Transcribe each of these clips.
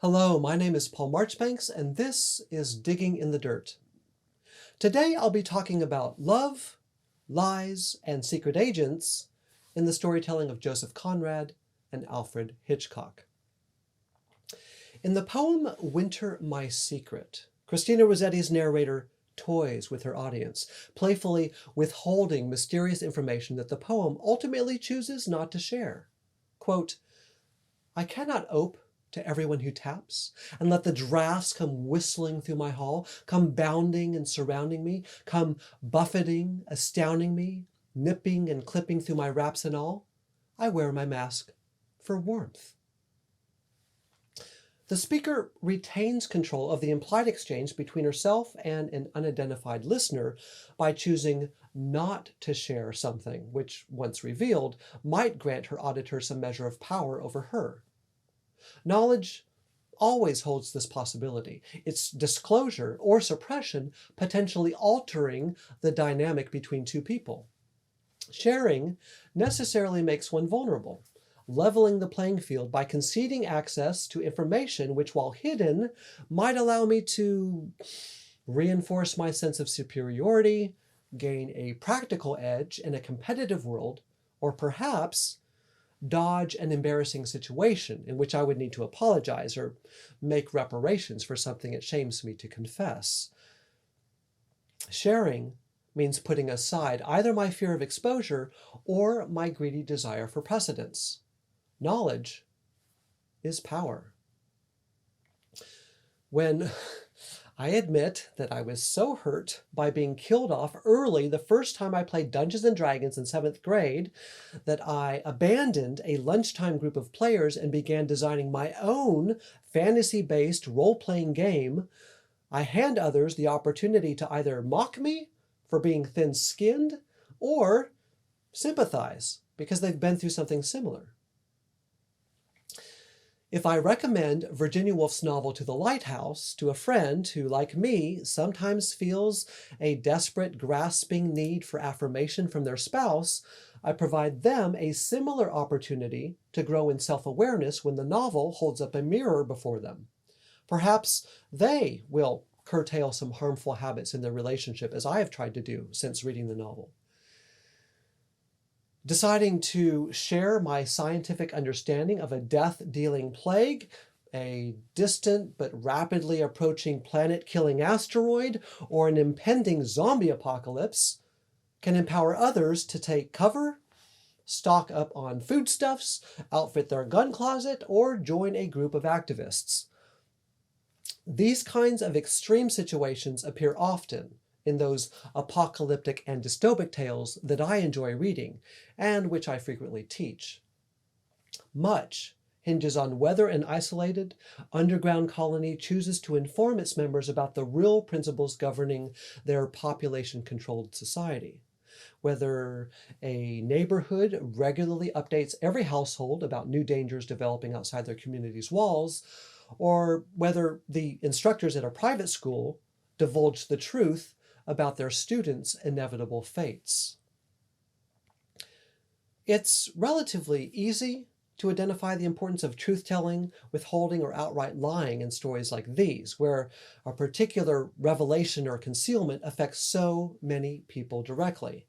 Hello, my name is Paul Marchbanks, and this is Digging in the Dirt. Today I'll be talking about love, lies, and secret agents in the storytelling of Joseph Conrad and Alfred Hitchcock. In the poem Winter My Secret, Christina Rossetti's narrator toys with her audience, playfully withholding mysterious information that the poem ultimately chooses not to share. Quote, "I cannot ope to everyone who taps, and let the draughts come whistling through my hall, come bounding and surrounding me, come buffeting, astounding me, nipping and clipping through my wraps and all. I wear my mask for warmth." The speaker retains control of the implied exchange between herself and an unidentified listener by choosing not to share something which, once revealed, might grant her auditor some measure of power over her. Knowledge always holds this possibility, its disclosure or suppression potentially altering the dynamic between two people. Sharing necessarily makes one vulnerable, leveling the playing field by conceding access to information which, while hidden, might allow me to reinforce my sense of superiority, gain a practical edge in a competitive world, or perhaps dodge an embarrassing situation in which I would need to apologize or make reparations for something it shames me to confess. Sharing means putting aside either my fear of exposure or my greedy desire for precedence. Knowledge is power. When I admit that I was so hurt by being killed off early the first time I played Dungeons and Dragons in 7th grade that I abandoned a lunchtime group of players and began designing my own fantasy-based role-playing game, I hand others the opportunity to either mock me for being thin-skinned or sympathize because they've been through something similar. If I recommend Virginia Woolf's novel To the Lighthouse to a friend who, like me, sometimes feels a desperate, grasping need for affirmation from their spouse, I provide them a similar opportunity to grow in self-awareness when the novel holds up a mirror before them. Perhaps they will curtail some harmful habits in their relationship, as I have tried to do since reading the novel. Deciding to share my scientific understanding of a death-dealing plague, a distant but rapidly approaching planet-killing asteroid, or an impending zombie apocalypse can empower others to take cover, stock up on foodstuffs, outfit their gun closet, or join a group of activists. These kinds of extreme situations appear often in those apocalyptic and dystopic tales that I enjoy reading, and which I frequently teach. Much hinges on whether an isolated, underground colony chooses to inform its members about the real principles governing their population-controlled society. Whether a neighborhood regularly updates every household about new dangers developing outside their community's walls, or whether the instructors at a private school divulge the truth about their students' inevitable fates. It's relatively easy to identify the importance of truth-telling, withholding, or outright lying in stories like these, where a particular revelation or concealment affects so many people directly.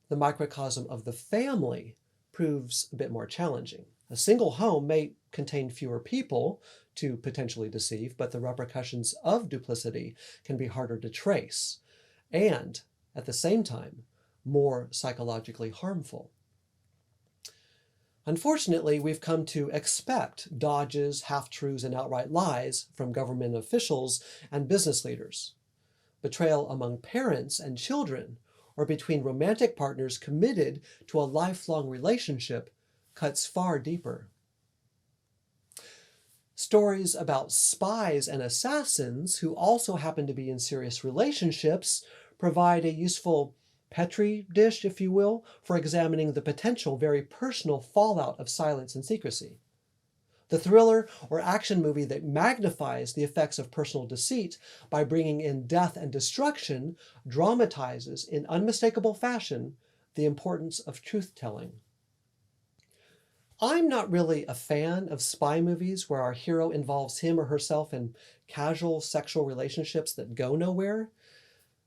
The microcosm of the family proves a bit more challenging. A single home may contain fewer people to potentially deceive, but the repercussions of duplicity can be harder to trace, and, at the same time, more psychologically harmful. Unfortunately, we've come to expect dodges, half-truths, and outright lies from government officials and business leaders. Betrayal among parents and children, or between romantic partners committed to a lifelong relationship, cuts far deeper. Stories about spies and assassins who also happen to be in serious relationships provide a useful petri dish, if you will, for examining the potential very personal fallout of silence and secrecy. The thriller or action movie that magnifies the effects of personal deceit by bringing in death and destruction dramatizes in unmistakable fashion the importance of truth-telling. I'm not really a fan of spy movies where our hero involves him or herself in casual sexual relationships that go nowhere,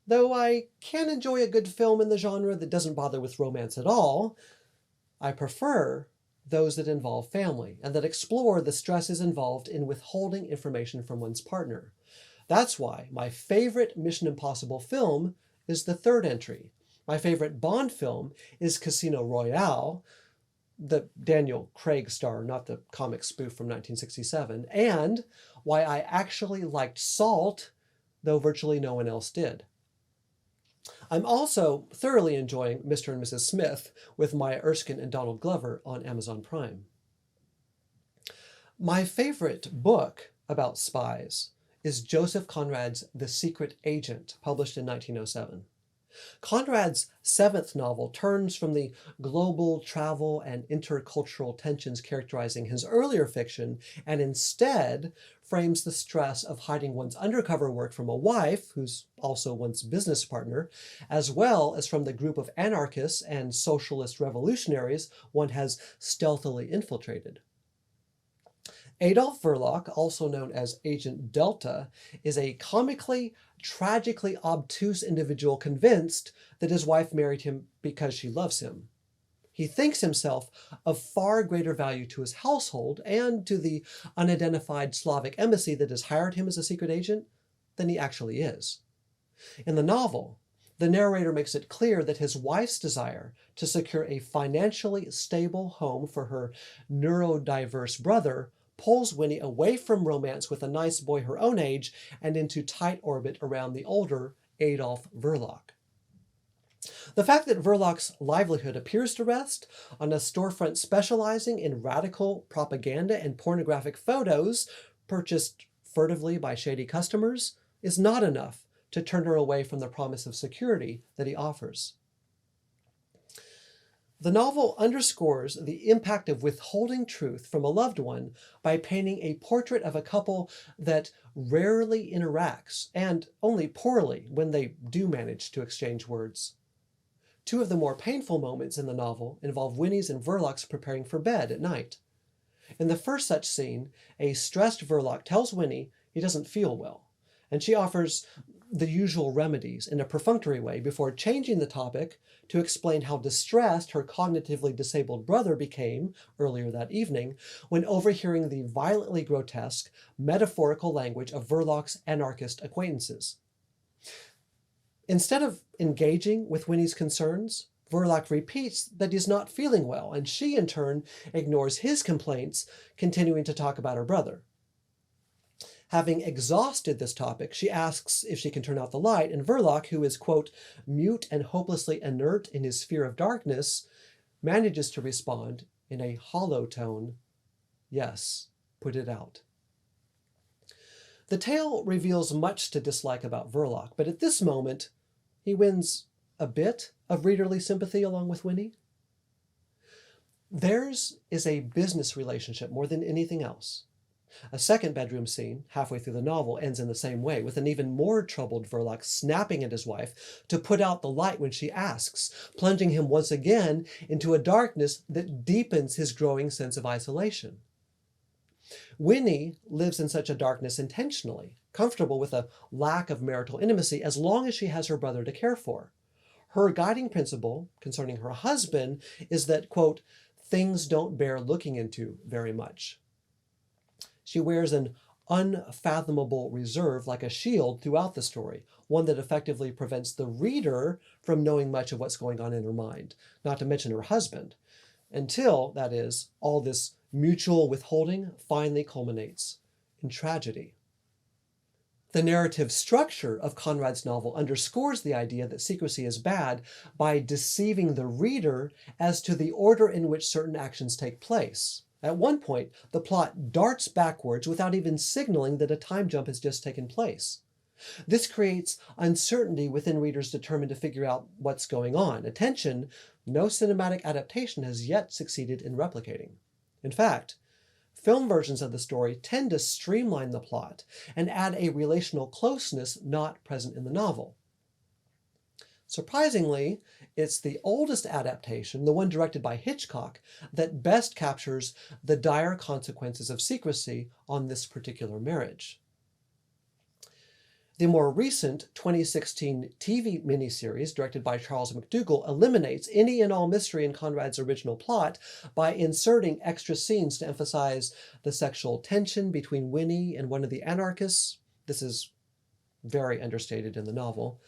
though I can enjoy a good film in the genre that doesn't bother with romance at all. I prefer those that involve family and that explore the stresses involved in withholding information from one's partner. That's why my favorite Mission Impossible film is the third entry. My favorite Bond film is Casino Royale, the Daniel Craig star, not the comic spoof from 1967, and why I actually liked Salt, though virtually no one else did. I'm also thoroughly enjoying Mr. and Mrs. Smith with Maya Erskine and Donald Glover on Amazon Prime. My favorite book about spies is Joseph Conrad's The Secret Agent, published in 1907. Conrad's seventh novel turns from the global travel and intercultural tensions characterizing his earlier fiction and instead frames the stress of hiding one's undercover work from a wife, who's also one's business partner, as well as from the group of anarchists and socialist revolutionaries one has stealthily infiltrated. Adolf Verloc, also known as Agent Delta, is a comically, tragically obtuse individual convinced that his wife married him because she loves him. He thinks himself of far greater value to his household and to the unidentified Slavic embassy that has hired him as a secret agent than he actually is. In the novel, the narrator makes it clear that his wife's desire to secure a financially stable home for her neurodiverse brother pulls Winnie away from romance with a nice boy her own age and into tight orbit around the older Adolf Verloc. The fact that Verloc's livelihood appears to rest on a storefront specializing in radical propaganda and pornographic photos purchased furtively by shady customers is not enough to turn her away from the promise of security that he offers. The novel underscores the impact of withholding truth from a loved one by painting a portrait of a couple that rarely interacts, and only poorly when they do manage to exchange words. Two of the more painful moments in the novel involve Winnie's and Verloc's preparing for bed at night. In the first such scene, a stressed Verloc tells Winnie he doesn't feel well, and she offers the usual remedies in a perfunctory way before changing the topic to explain how distressed her cognitively disabled brother became earlier that evening when overhearing the violently grotesque, metaphorical language of Verloc's anarchist acquaintances. Instead of engaging with Winnie's concerns, Verloc repeats that he's not feeling well, and she in turn ignores his complaints, continuing to talk about her brother. Having exhausted this topic, she asks if she can turn out the light, and Verloc, who is, quote, mute and hopelessly inert in his fear of darkness, manages to respond in a hollow tone, yes, put it out. The tale reveals much to dislike about Verloc, but at this moment, he wins a bit of readerly sympathy along with Winnie. Theirs is a business relationship more than anything else. A second bedroom scene, halfway through the novel, ends in the same way, with an even more troubled Verloc snapping at his wife to put out the light when she asks, plunging him once again into a darkness that deepens his growing sense of isolation. Winnie lives in such a darkness intentionally, comfortable with a lack of marital intimacy as long as she has her brother to care for. Her guiding principle concerning her husband is that, quote, things don't bear looking into very much. She wears an unfathomable reserve like a shield throughout the story, one that effectively prevents the reader from knowing much of what's going on in her mind, not to mention her husband, until, that is, all this mutual withholding finally culminates in tragedy. The narrative structure of Conrad's novel underscores the idea that secrecy is bad by deceiving the reader as to the order in which certain actions take place. At one point, the plot darts backwards without even signaling that a time jump has just taken place. This creates uncertainty within readers determined to figure out what's going on, a tension no cinematic adaptation has yet succeeded in replicating. In fact, film versions of the story tend to streamline the plot and add a relational closeness not present in the novel. Surprisingly, it's the oldest adaptation, the one directed by Hitchcock, that best captures the dire consequences of secrecy on this particular marriage. The more recent 2016 TV miniseries, directed by Charles McDougall, eliminates any and all mystery in Conrad's original plot by inserting extra scenes to emphasize the sexual tension between Winnie and one of the anarchists. This is very understated in the novel.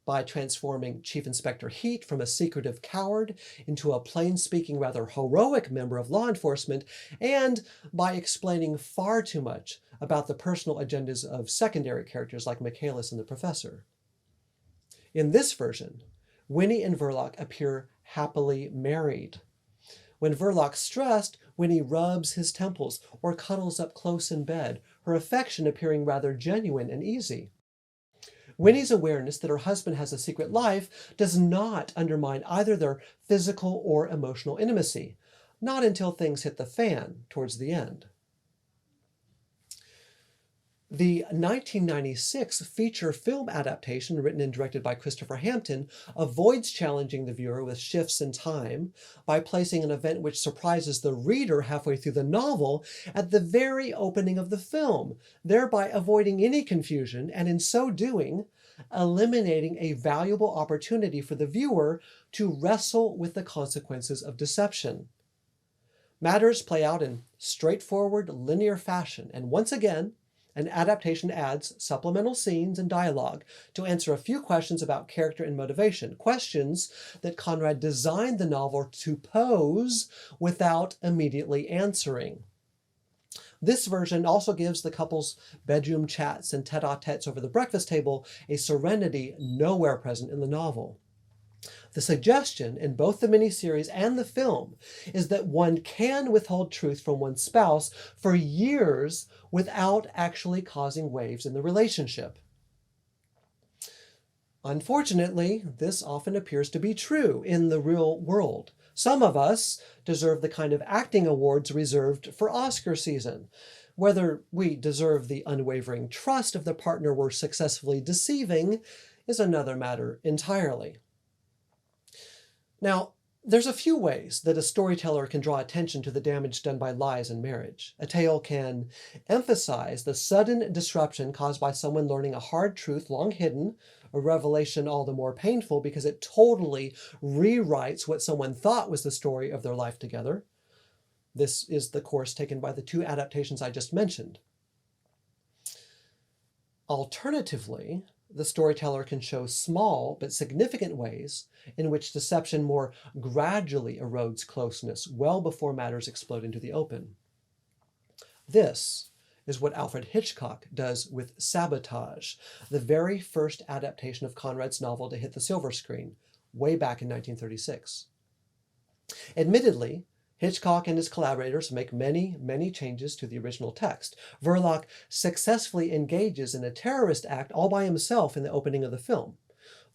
By transforming Chief Inspector Heat from a secretive coward into a plain-speaking, rather heroic member of law enforcement, and by explaining far too much about the personal agendas of secondary characters like Michaelis and the Professor. In this version, Winnie and Verloc appear happily married. When Verloc's stressed, Winnie rubs his temples or cuddles up close in bed, her affection appearing rather genuine and easy. Winnie's awareness that her husband has a secret life does not undermine either their physical or emotional intimacy, not until things hit the fan towards the end. The 1996 feature film adaptation, written and directed by Christopher Hampton, avoids challenging the viewer with shifts in time by placing an event which surprises the reader halfway through the novel at the very opening of the film, thereby avoiding any confusion and, in so doing, eliminating a valuable opportunity for the viewer to wrestle with the consequences of deception. Matters play out in straightforward, linear fashion, and once again, an adaptation adds supplemental scenes and dialogue to answer a few questions about character and motivation, questions that Conrad designed the novel to pose without immediately answering. This version also gives the couple's bedroom chats and tete-a-tetes over the breakfast table a serenity nowhere present in the novel. The suggestion in both the miniseries and the film is that one can withhold truth from one's spouse for years without actually causing waves in the relationship. Unfortunately, this often appears to be true in the real world. Some of us deserve the kind of acting awards reserved for Oscar season. Whether we deserve the unwavering trust of the partner we're successfully deceiving is another matter entirely. Now, there's a few ways that a storyteller can draw attention to the damage done by lies in marriage. A tale can emphasize the sudden disruption caused by someone learning a hard truth long hidden, a revelation all the more painful because it totally rewrites what someone thought was the story of their life together. This is the course taken by the two adaptations I just mentioned. Alternatively, the storyteller can show small but significant ways in which deception more gradually erodes closeness well before matters explode into the open. This is what Alfred Hitchcock does with Sabotage, the very first adaptation of Conrad's novel to hit the silver screen, way back in 1936. Admittedly, Hitchcock and his collaborators make many changes to the original text. Verloc successfully engages in a terrorist act all by himself in the opening of the film.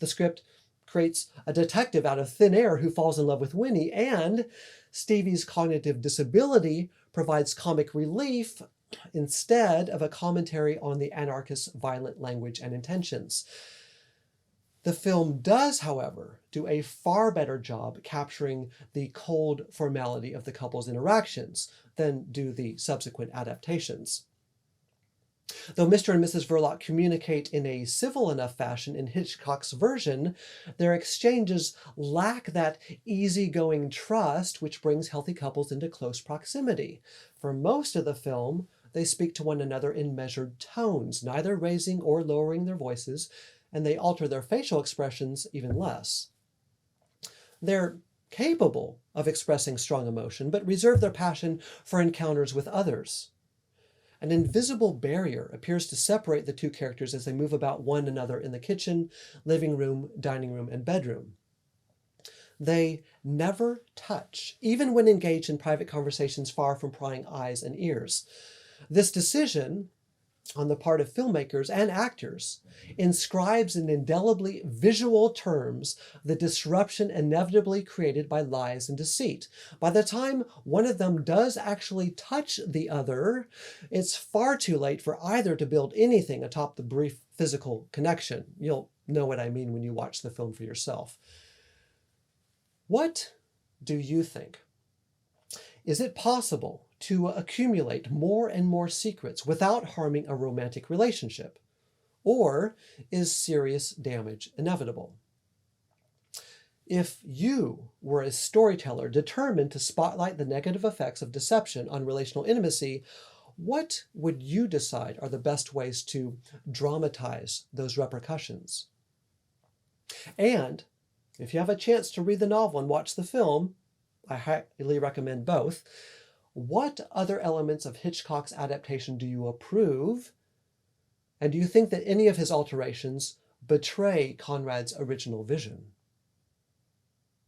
The script creates a detective out of thin air who falls in love with Winnie, and Stevie's cognitive disability provides comic relief instead of a commentary on the anarchist's violent language and intentions. The film does, however, do a far better job capturing the cold formality of the couple's interactions than do the subsequent adaptations. Though Mr. and Mrs. Verloc communicate in a civil enough fashion in Hitchcock's version, their exchanges lack that easygoing trust which brings healthy couples into close proximity. For most of the film, they speak to one another in measured tones, neither raising or lowering their voices, and they alter their facial expressions even less. They're capable of expressing strong emotion, but reserve their passion for encounters with others. An invisible barrier appears to separate the two characters as they move about one another in the kitchen, living room, dining room, and bedroom. They never touch, even when engaged in private conversations far from prying eyes and ears. This decision, on the part of filmmakers and actors, inscribes in indelibly visual terms the disruption inevitably created by lies and deceit. By the time one of them does actually touch the other, it's far too late for either to build anything atop the brief physical connection. You'll know what I mean when you watch the film for yourself. What do you think? Is it possible to accumulate more and more secrets without harming a romantic relationship? Or is serious damage inevitable? If you were a storyteller determined to spotlight the negative effects of deception on relational intimacy, what would you decide are the best ways to dramatize those repercussions? And if you have a chance to read the novel and watch the film, I highly recommend both. What other elements of Hitchcock's adaptation do you approve? And do you think that any of his alterations betray Conrad's original vision?